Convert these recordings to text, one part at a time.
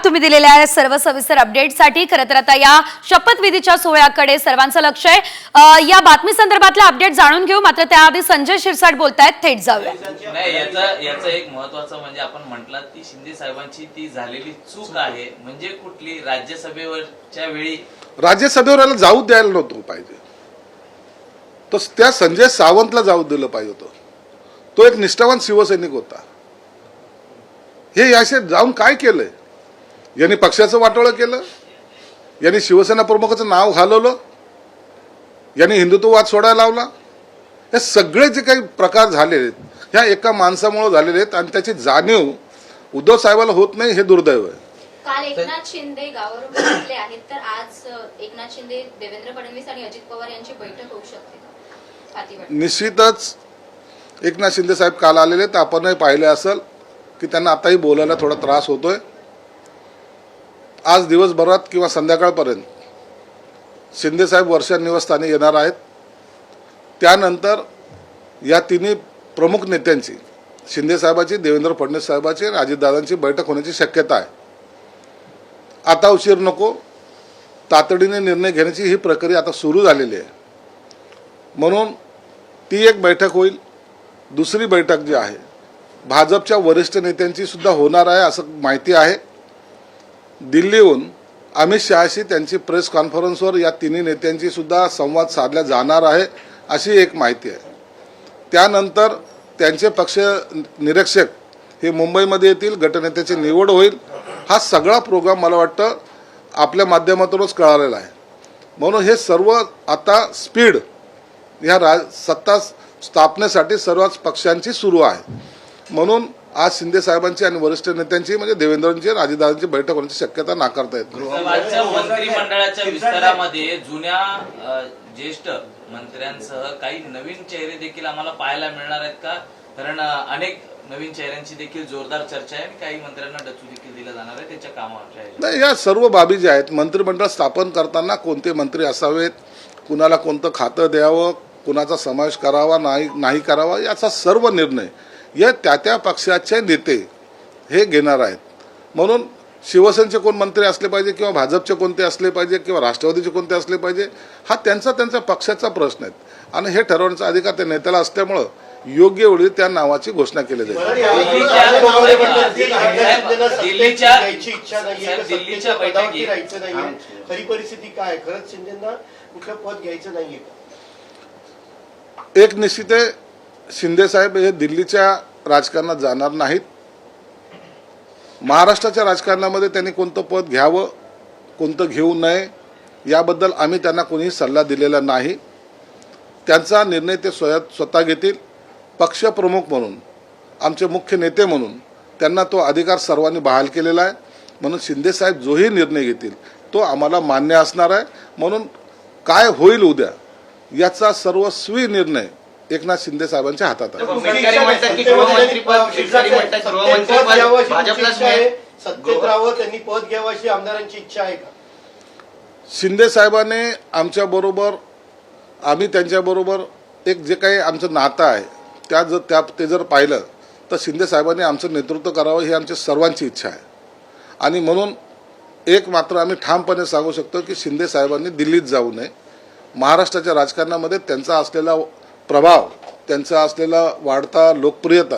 तुम्ही दिलेल्या सर्व सविस्तर अपडेटसाठी। खरं तर आता या शपथविधीच्या सोहळ्याकडे सर्वांचं लक्ष आहे। या बातमी संदर्भातला अपडेट जाणून घेऊ, मात्र त्याआधी संजय शिरसाट बोलतायत, थेट जाऊया। नाही, याचा एक महत्त्वाचं म्हणजे आपण म्हटलं की शिंदे साहेबांची ती झालेली चूक आहे, म्हणजे कुठली राज्यसभेवरच्या वेळी राज्यसभेवर जाऊ द्यायला नव्हतं पाहिजे, तो त्या संजय सावंतला जाऊ दिलं पाहिजे होतं। तो एक निष्ठावान शिवसैनिक होता। हे याशे जाऊन काय केलंय? यांनी पक्षाचं वाटोळं केलं, यांनी शिवसेना प्रमुखाचं नाव घालवलं, यांनी हिंदुत्ववाद सोडायला लावला। हे सगळे जे काही प्रकार झालेले आहेत ह्या एका माणसामुळे झालेले आहेत आणि त्याची जाणीव उद्धव साहेबाला होत नाही, हे दुर्दैव आहे। काल एकनाथ शिंदे गावावर पोहोचले आहेत, तर आज एकनाथ शिंदे, देवेंद्र फडणवीस आणि अजित पवार यांची बैठक होऊ शकते का? निश्चितच एकनाथ शिंदे साहेब काल आलेले, तर आपणही पाहिले असेल की त्यांना आताही बोलायला थोडा त्रास होतोय। आज दिवसभरात किंवा संध्याकाळपर्यंत शिंदे साहेब वर्षा निवासस्थानी येणार आहेत। त्यानंतर या तिन्ही प्रमुख नेत्यांची, शिंदे साहेबाची, देवेंद्र फडणवीस साहेबाची आणि अजितदादांची बैठक होण्याची शक्यता आहे। आता उशीर नको, तातडीने निर्णय घेण्याची ही प्रक्रिया आता सुरू झालेली आहे, म्हणून ती एक बैठक होईल। दुसरी बैठक जी आहे भाजपच्या वरिष्ठ नेत्यांची सुद्धा होणार आहे असं माहिती आहे। दिल्लीहून अमित शहाशी त्यांची प्रेस कॉन्फरन्सवर या तिन्ही नेत्यांची सुद्धा संवाद साधला जाणार आहे अशी एक माहिती आहे। त्यानंतर त्यांचे पक्ष निरीक्षक हे मुंबईमध्ये येतील, गटनेत्याची निवड होईल। हा सगळा प्रोग्राम मला वाटतं आपल्या माध्यमातूनच कळालेला आहे, म्हणून हे सर्व आता स्पीड ह्या सत्ता स्थापनेसाठी सर्वच पक्षांची सुरू आहे। म्हणून आज शिंदे साहेबांची आणि वरिष्ठ नेत्यांची म्हणजे देवेंद्रांची आणि अजितदादांची बैठक होण्याची शक्यता नाकारता येत नाही। मंत्रिमंडळाच्या विस्तारामध्ये जुन्या ज्येष्ठ मंत्र्यांसह काही नवीन चेहरे देखील आम्हाला पाहायला मिळणार आहेत का? कारण अनेक नवीन चेहऱ्यांची देखील जोरदार चर्चा आहे आणि काही मंत्र्यांना डचू देखील दिला जाणार आहे त्याच्या कामावर। नाही, या सर्व बाबी ज्या आहेत, मंत्रिमंडळ स्थापन करताना कोणते मंत्री असावेत, कुणाला कोणतं खातं द्यावं, कुणाचा समावेश करावा नाही करावा, याचा सर्व निर्णय या त्या पक्षाचे नेते हे घेणार आहेत। म्हणून शिवसेनेचे कोण मंत्री असले पाहिजे किंवा भाजपचे कोणते असले पाहिजे किंवा राष्ट्रवादीचे कोणते असले पाहिजे, हा त्यांचा पक्षाचा प्रश्न आहे आणि हे ठरवण्याचा अधिकार त्या नेत्याला असल्यामुळं योग्य वेळी त्या नावाची घोषणा केली जाईल। खरी परिस्थिती काय? खरंच शिंदेंना कुठलं पद घ्यायचं नाहीये का? एक निश्चित आहे, शिंदे साहेब हे दिल्लीच्या राजकारणात जाणार नाहीत। महाराष्ट्राच्या राजकारणामध्ये त्यांनी कोणतं पद घ्यावं, कोणतं घेऊ नये याबद्दल आम्ही त्यांना कोणीही सल्ला दिलेला नाही। त्यांचा निर्णय ते स्वतः घेतील। पक्षप्रमुख म्हणून, आमचे मुख्य नेते म्हणून त्यांना तो अधिकार सर्वांनी बहाल केलेला आहे, म्हणून शिंदे साहेब जोही निर्णय घेतील तो आम्हाला मान्य असणार आहे। म्हणून काय होईल उद्या याचा सर्वस्वी निर्णय एकनाथ शिंदे साहेबांच्या हातात आहे। सत्तेत राहावं, त्यांनी पद घ्यावं अशी आमदारांची इच्छा आहे का? शिंदे साहेबांनी आमच्या बरोबर, आम्ही त्यांच्याबरोबर एक जे काही आमचं नातं आहे ते जर पाहिलं तर शिंदे साहेबांनी आमचं नेतृत्व करावं ही आमची सर्वांची इच्छा आहे। आणि म्हणून एक मात्र आम्ही ठामपणे सांगू शकतो की शिंदे साहेबांनी दिल्लीत जाऊ नये। महाराष्ट्राच्या राजकारणामध्ये त्यांचा असलेला प्रभाव, त्यांचा असलेला वाढता लोकप्रियता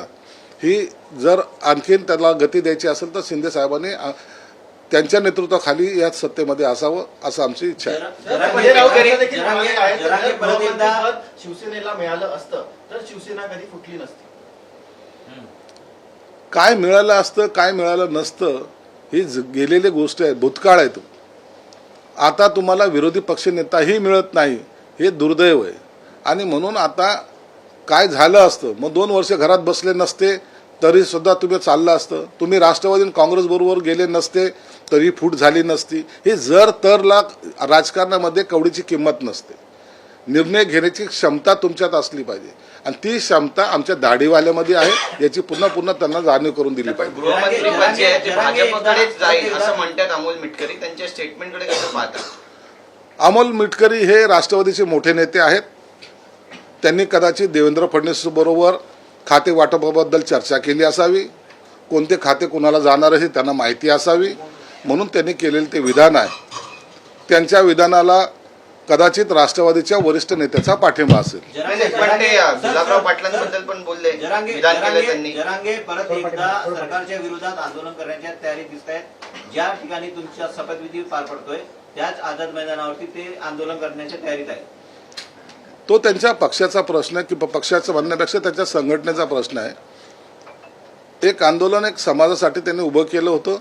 ही जर आणखीन त्याला गती द्यायची असेल तर शिंदे साहेबांनी त्यांच्या नेतृत्वाखाली या सत्तेमध्ये असावं असं आमची इच्छा आहे। शिवसेनेला मिळालं असतं तर शिवसेना कधी फुटली नसती। काय मिळालं असतं, काय मिळालं नसतं ही गेलेली गोष्ट आहे, भूतकाळ आहे तो। आता तुम्हाला विरोधी पक्षनेताही मिळत नाही, हे दुर्दैव आहे। आणि म्हणून आता काय झालं असतं, मग 2 वर्ष घरात बसले नसते तरी सुद्धा तुम्ही चाललं असतं, तुम्ही राष्ट्रवादी आणि काँग्रेस बरोबर गेले नसते तरी फूट झाली नसती। हे जर तरला राजकारणामध्ये कवडीची किंमत नसते। निर्णय घेण्याची क्षमता तुमच्यात असली पाहिजे आणि ती क्षमता आमच्या दाढीवाल्यामध्ये आहे, याची पुन्हा त्यांना जाणीव करून दिली पाहिजे। अमोल मिटकरी हे राष्ट्रवादीचे मोठे नेते आहेत। त्यांनी कदाचित देवेंद्र फडणवीस बरोबर खाते वाटपाबद्दल चर्चा केली असावी, कोणते खाते कुणाला जाणार आहे त्यांना माहिती असावी म्हणून त्यांनी केलेले ते विधान आहे. त्यांच्या विधानाला कदाचित राष्ट्रवादीच्या वरिष्ठ नेत्याचा पाठिंबा असेल. पण ते गुलाबराव पाटलांबद्दल पण बोलले, विधान केलं त्यांनी. जरांगे परत एकदा सरकारच्या विरोधात आंदोलन करण्याच्या तयारी दिसत आहेत. ज्या ठिकाणी तुमचा शपथविधी पार पडतोय त्याच आझाद मैदानावरती ते आंदोलन करण्याच्या तयारीत आहे. तो त्यांच्या पक्षाचा प्रश्न आहे, की पक्षाचं म्हणण्यापेक्षा त्याच्या संघटनेचा प्रश्न आहे. एक आंदोलन एक समाजासाठी त्यांनी उभं केलं होतं.